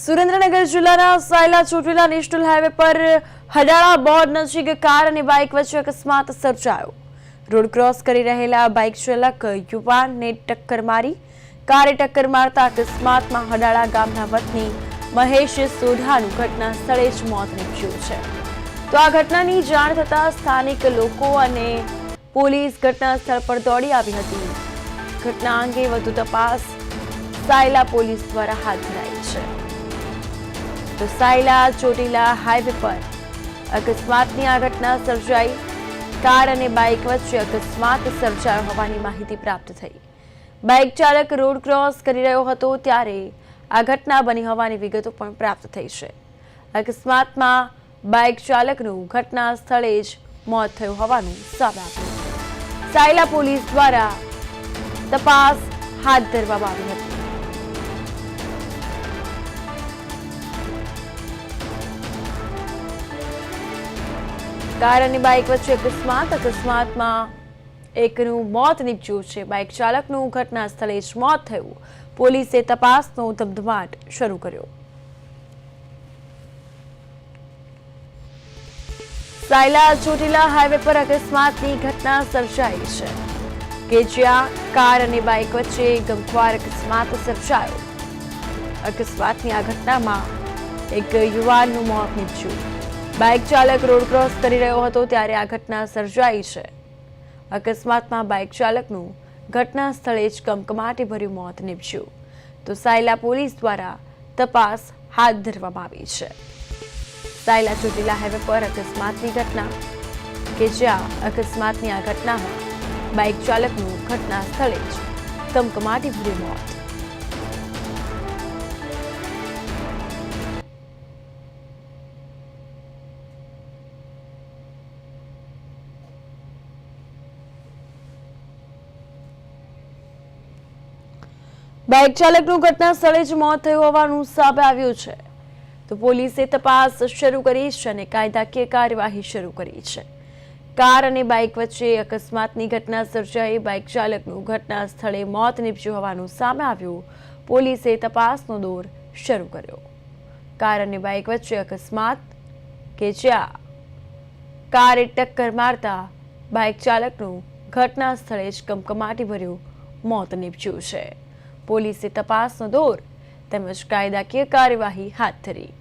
સુરેન્દ્રનગર જિલ્લાના Sayla Chotila national highway પર હડાળા board નજીક કાર અને બાઇક વચ્ચે અકસ્માત સર્જાયો। રોડ ક્રોસ કરી રહેલા બાઇક ચાલક યુવાનને ટક્કર મારી। કારે ટક્કર મારતા અકસ્માતમાં હડાળા ગામના વતની મહેશ સોઢાનું ઘટના સ્થળે જ મોત નીપજ્યું છે। તો આ ઘટનાની જાણ થતાં સ્થાનિક લોકો અને પોલીસ ઘટના સ્થળ પર દોડી આવી હતી। ઘટના અંગે વધુ તપાસ સાયલા પોલીસ દ્વારા હાથ ધરાઈ છે। તો સાયલા ચોટીલા હાઈવે પર અકસ્માતની આ ઘટના સર્જાઈ। કાર અને બાઇક વચ્ચે અકસ્માત સર્જાયો હોવાની માહિતી પ્રાપ્ત થઈ। બાઇક ચાલક રોડ ક્રોસ કરી રહ્યો હતો ત્યારે આ ઘટના બની હોવાની વિગતો પણ પ્રાપ્ત થઈ છે। અકસ્માતમાં બાઇક ચાલકનું ઘટના સ્થળે જ મોત થયું હોવાનું સામે આવ્યું। સાયલા પોલીસ દ્વારા તપાસ હાથ ધરવામાં આવી હતી। કાર અને બાઇક વચ્ચે અકસ્માતમાં એકનું મોત નીપજ્યું છે। બાઇક ચાલકનું ઘટના સ્થળે જ મોત થયું। પોલીસે તપાસનો ધમધમાટ શરૂ કર્યો। સાયલા ચોટીલા હાઈવે પર અકસ્માતની ઘટના સર્જાઈ છે કે જ્યાં કાર અને બાઇક વચ્ચે ગમખ્વાર અકસ્માત સર્જાયો। અકસ્માતની આ ઘટનામાં એક યુવાનનું મોત નીપજ્યું। બાઇક ચાલક રોડ ક્રોસ કરી રહ્યો હતો ત્યારે આ ઘટના સર્જાઈ છે। અકસ્માતમાં બાઇક ચાલકનું ઘટના સ્થળે જ કમકમાટીભર્યું મોત નીપજ્યું। તો સાયલા પોલીસ દ્વારા તપાસ હાથ ધરવામાં આવી છે। સાયલા ચોટીલા હાઈવે પર અકસ્માતની ઘટના કે જ્યાં અકસ્માતની આ ઘટનામાં બાઇક ચાલકનું ઘટના સ્થળે જ કમકમાટીભર્યું મોત। બાઇક ચાલકનું ઘટના સ્થળે જ મોત થયું હોવાનું સામે આવ્યું છે। તો પોલીસે તપાસ શરૂ કરી છે અને કાયદાકીય કાર્યવાહી શરૂ કરી છે। કાર અને બાઇક વચ્ચે અકસ્માતની ઘટના સર્જાઈ। બાઇક ચાલકનું ઘટના સ્થળે મોત નીપજ્યું હોવાનું સામે આવ્યું। પોલીસે તપાસનો દોર શરૂ કર્યો। કાર અને બાઇક વચ્ચે અકસ્માત કે જ્યાં કારે ટક્કર મારતા બાઇક ચાલકનું ઘટના સ્થળે જ કમકમાટીભર્યું મોત નીપજ્યું છે। પોલીસે તપાસનો દોર તેમજ કાયદાકીય કાર્યવાહી હાથ ધરી।